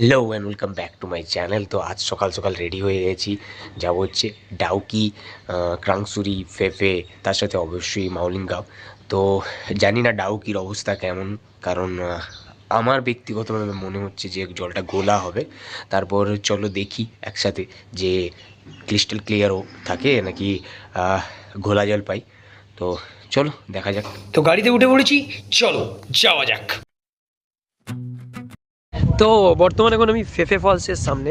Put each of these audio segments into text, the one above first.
Hello and welcome back to my channel. তো আজ সকাল সকাল রেডি হয়ে গেছি, যাবো হচ্ছে ডাউকি, ক্রাংসুরি, ফেফে, তার সাথে অবশ্যই মাউলিংগাঁও। তো জানি না ডাউকির অবস্থা কেমন, কারণ আমার ব্যক্তিগতভাবে মনে হচ্ছে যে জলটা ঘোলা হবে। তারপর চলো দেখি একসাথে যে ক্রিস্টাল ক্লিয়ারও থাকে নাকি ঘোলা জল পাই। তো চলো দেখা যাক। তো গাড়িতে উঠে পড়েছি, চলো যাওয়া যাক। তো বর্তমানে এখন আমি ফেফে ফলসের সামনে।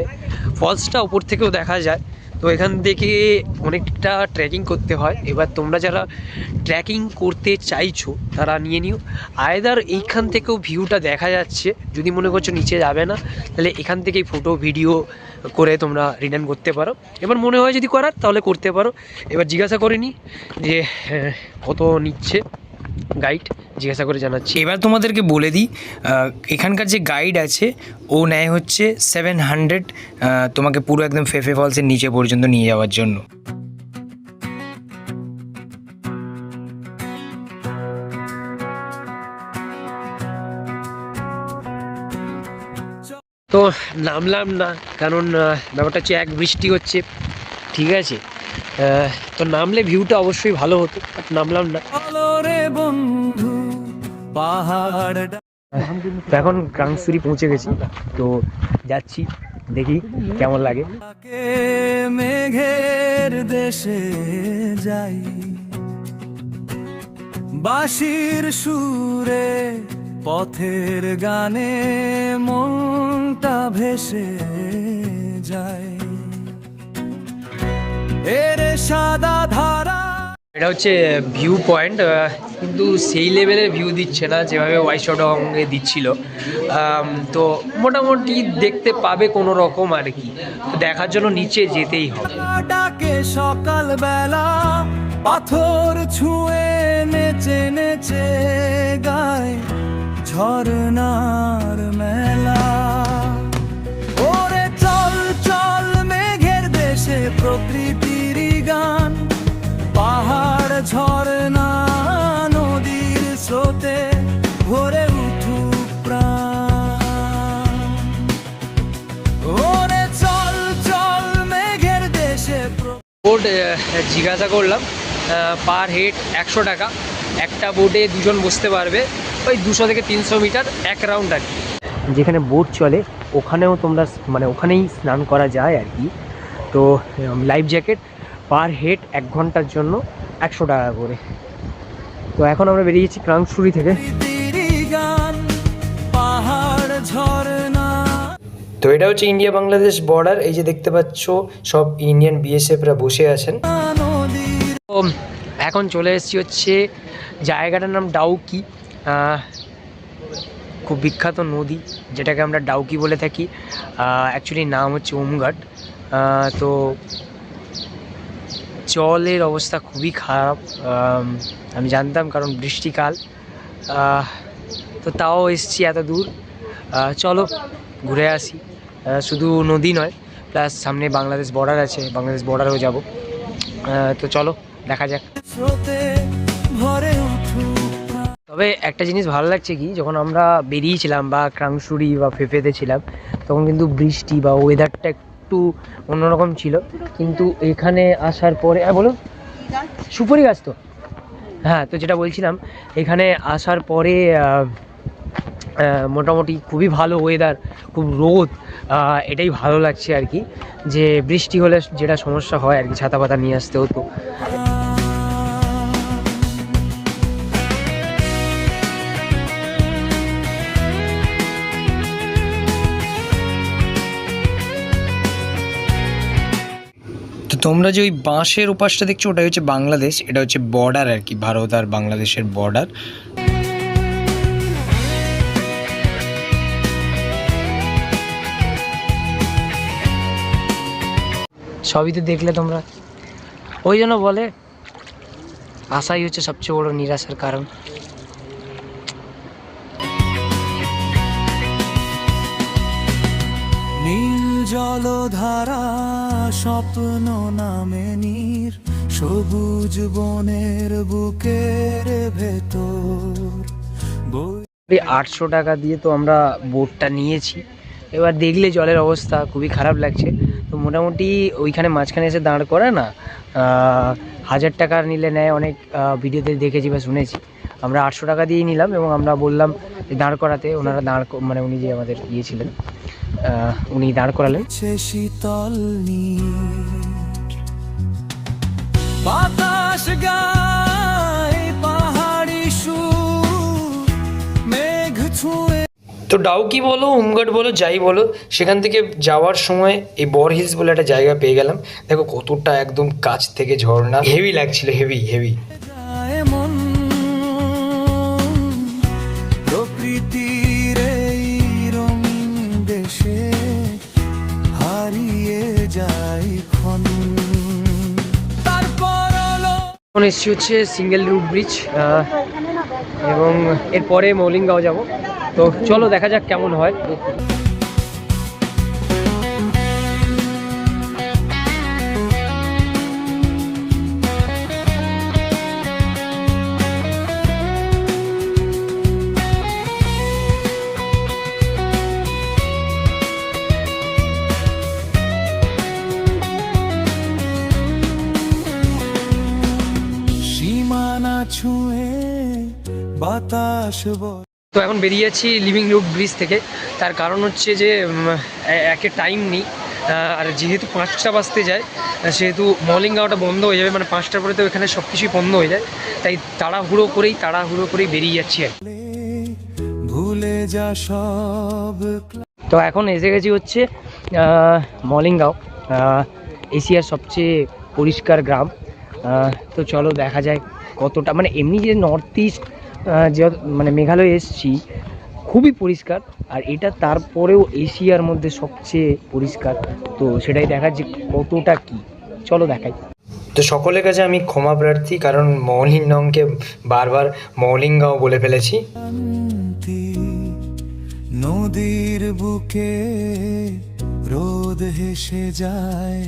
ফলসটা উপর থেকেও দেখা যায়। তো এখান থেকে অনেকটা ট্রেকিং করতে হয়। এবার তোমরা যারা ট্রেকিং করতে চাইছো তারা নিয়ে নিও। আয়দার এইখান থেকেও ভিউটা দেখা যাচ্ছে, যদি মনে করছো নিচে যাবে না তাহলে এখান থেকেই ফটো ভিডিও করে তোমরা রিটার্ন করতে পারো। এবার মনে হয় যদি করার তাহলে করতে পারো। এবার জিজ্ঞাসা করে নি যে কত নিচ্ছে গাইড, জিজ্ঞাসা করে জানাচ্ছি। এবার তোমাদেরকে বলে দিই, এখানকার যে গাইড আছে ও নেয় হচ্ছে 700 তোমাকে পুরো একদম ফেফে ফলসের নিচে পর্যন্ত নিয়ে যাওয়ার জন্য। তো নামলাম না, কারণ ব্যাপারটা হচ্ছে এক বৃষ্টি হচ্ছে, ঠিক আছে। তো নামলে ভিউটা অবশ্যই ভালো হতো, বাট নামলাম না। তো এখন ক্রাংসুরি পৌঁছে গেছি, তো যাচ্ছি, দেখি কেমন লাগে। মেঘের দেশে যাই, বাঁশির সুরে পথের গানে মনটা ভেসে যায়, এর সাদা ধারা। এটা হচ্ছে ভিউ পয়েন্ট, কিন্তু সেই লেভেলের ভিউ দিচ্ছে না যেভাবে ওয়াইশডংয়ে দিচ্ছিল। তো মোটামুটি দেখতে পাবে কোনো রকম আর কি, দেখার জন্য নিচে যেতেই হবে। ডাকে সকাল বেলা, পাথর ছুঁয়ে নেচে নেচে গায় ঝরনার মেলা। ওরে চল চল মেঘের দেশে, প্রকৃতির গান, পাহাড় ঝরনা নদীর স্রোতে ভরে উঠুক প্রাণ। ওরে চল চল মেঘের দেশে। বোট জিজ্ঞাসা করলাম, পার হেড 100 টাকা। একটা বোটে দুজন বসতে পারবে, ওই 200 থেকে 300 মিটার এক রাউন্ড আর কি। যেখানে বোট চলে ওখানেও তোমরা মানে ওখানেই স্নান করা যায় আর কি। তো লাইফ জ্যাকেট পার হেড 1 ঘন্টার জন্য 100 টাকা করে। তো এখন আমরা বেরিয়েছি ক্রাংসুরি থেকে। তো এটা হচ্ছে ইন্ডিয়া বাংলাদেশ বর্ডার। এই যে দেখতে পাচ্ছ সব ইন্ডিয়ান বিএসএফরা বসে আছেন। তো এখন চলে এসেছি হচ্ছে জায়গাটার নাম ডাউকি, খুব বিখ্যাত নদী যেটাকে আমরা ডাউকি বলে থাকি। অ্যাকচুয়ালি নাম হচ্ছে ওমঘাট। তো জলের অবস্থা খুবই খারাপ, আমি জানতাম কারণ বৃষ্টিকাল। তো তাও এসছি এত দূর, চলো ঘুরে আসি। শুধু নদী নয়, প্লাস সামনে বাংলাদেশ বর্ডার আছে, বাংলাদেশ বর্ডারেও যাব। তো চলো দেখা যাক। তবে একটা জিনিস ভালো লাগছে কি, যখন আমরা বেরিয়েছিলাম বা ক্রাংসুরি বা ফেফেতে ছিলাম তখন কিন্তু বৃষ্টি বা ওয়েদারটা একটু অন্যরকম ছিল, কিন্তু এখানে আসার পরে বলো সুপারি গাছ তো, হ্যাঁ, তো যেটা বলছিলাম এখানে আসার পরে মোটামুটি খুবই ভালো ওয়েদার, খুব রোদ, এটাই ভালো লাগছে আর কি। যে বৃষ্টি হলে যেটা সমস্যা হয় আর কি, ছাতা পাতা নিয়ে আসতে হতো। তো তোমরা যে ওই বাঁশের উপাসটা দেখছো ওটাই হচ্ছে বাংলাদেশ, এটা হচ্ছে বর্ডার আর কি, ভারত আর বাংলাদেশের বর্ডার। সবই তো দেখলে তোমরা, ওই জন্য বলে আশাই হচ্ছে সবচেয়ে বড় নিরাশার কারণ। নীল জলধারা স্বপ্ন নামে নীর, সবুজ বনের বুকের ভেতর। 800 টাকা দিয়ে তো আমরা বোটটা নিয়েছি। এবার দেখলে জলের অবস্থা খুবই খারাপ লাগছে। তো মোটামুটি ওইখানে মাঝখানে এসে দাঁড় করে না 1000 টাকা নিলে নেয়, অনেক ভিডিওতে দেখেছি বা শুনেছি। আমরা 800 টাকা দিয়েই নিলাম এবং আমরা বললাম যে দাঁড় করাতে, ওনারা মানে উনি যে আমাদের গিয়েছিলেন উনি দাঁড় করালেন। শীতল বাতাস গায় পাহাড়ি সুর, মেঘ ছুঁয়ে। তো ডাউকি বলো, উমগট বলো, যাই বলো, সেখান থেকে যাওয়ার সময় এই বর হিলস বলে একটা জায়গা পেয়ে গেলাম। দেখো কতটা একদম কাছ থেকে ঝর্ণা, হেভি লাগছিল, হেভি হেভি। মন প্রকৃতির এই রঙিন দেশে হারিয়ে যায় ক্ষণ। এখন এসছি হচ্ছে সিঙ্গেল রুট ব্রিজ এবং এরপরে মৌলিংগাঁও যাব। তো চলো দেখা যাক কেমন হয়। সীমানা ছুঁয়ে বাতাস বয়। তো এখন বেরিয়ে যাচ্ছি লিভিং রুট ব্রিজ থেকে। তার কারণ হচ্ছে যে একে টাইম নেই, আর যেহেতু 5টা বাজতে যায় সেহেতু মৌলিংগাঁওটা বন্ধ হয়ে যাবে, মানে 5টার পরে তো এখানে সব কিছুই বন্ধ হয়ে যায়। তাই তাড়াহুড়ো করেই বেরিয়ে যাচ্ছি আর ভুলে যা সব। তো এখন এসে গেছি হচ্ছে মৌলিংগাঁও, এশিয়ার সবচেয়ে পরিষ্কার গ্রাম। তো চলো দেখা যায় কতটা, মানে এমনি যে নর্থ ইস্ট যে মানে মেঘালয় এসছি খুবই পরিষ্কার, আর এটা তারপরেও এশিয়ার মধ্যে সবচেয়ে পরিষ্কার। তো সেটাই দেখার যে কতটা কি, চলো দেখাই। তো সকলের কাছে আমি ক্ষমা প্রার্থী, কারণ মৌলিংগাঁওকে বারবার মৌলিংগাঁও বলে ফেলেছি। নদীর বুকে রোদ হেসে যায়,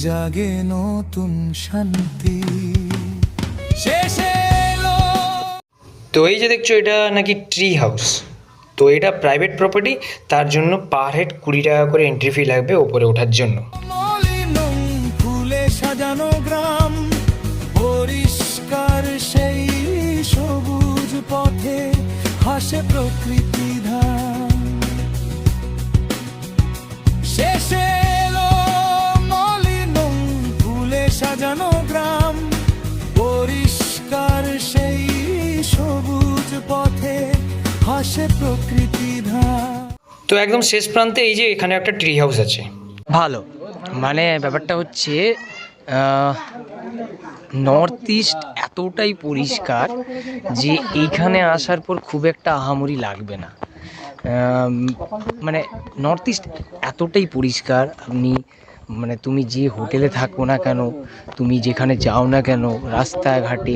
জাগে নতুন শান্তি। শেষে তো এই যে দেখছো এটা নাকি ট্রি হাউস। তো এটা প্রাইভেট প্রপার্টি, তার জন্য পার হেড 20 টাকা করে এন্ট্রি ফি লাগবে ওপরে ওঠার জন্য। মলিনং ফুলে সাজানো গ্রাম, পরিষ্কার সেই সবুজ পথে হাসে প্রকৃতি ধাম। শেষে এলো মলিনং ফুলে সাজানো গ্রাম, পরিষ্কার সেই সবুজ পথে হাসে প্রকৃতি ধাম। তো একদম শেষ প্রান্তে এই যে এখানে একটা ট্রি হাউস আছে। ভালো, মানে ব্যাপারটা হচ্ছে নর্থ ইস্ট এতটাই পরিষ্কার যে এইখানে আসার পর খুব একটা আহামরি লাগবে না। মানে নর্থ ইস্ট এতটাই পরিষ্কার, আপনি মানে তুমি যে হোটেলে থাকো না কেন, তুমি যেখানে যাও না কেন, রাস্তাঘাটে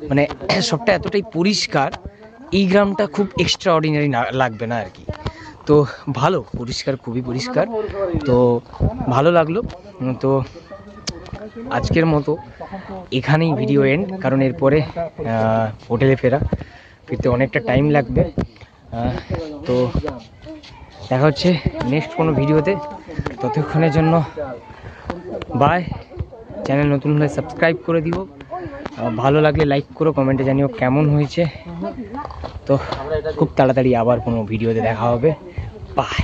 মানে সবটা এতটাই পরিষ্কার, এই গ্রামটা খুব এক্সট্রা অর্ডিনারি লাগবে না আর কি। তো ভালো, পরিষ্কার, খুবই পরিষ্কার। তো ভালো লাগলো। তো আজকের মতো এখানেই ভিডিও এন্ড, কারণ এরপরে হোটেলে ফিরতে অনেকটা টাইম লাগবে। তো দেখা হচ্ছে নেক্সট কোনো ভিডিওতে, ততক্ষণের জন্য বাই। চ্যানেল নতুন হলে সাবস্ক্রাইব করে দিও, ভালো লাগলে লাইক করো, কমেন্টে জানিও কেমন হয়েছে। তো খুব তাড়াতাড়ি আবার কোনো ভিডিওতে দেখা হবে। বাই।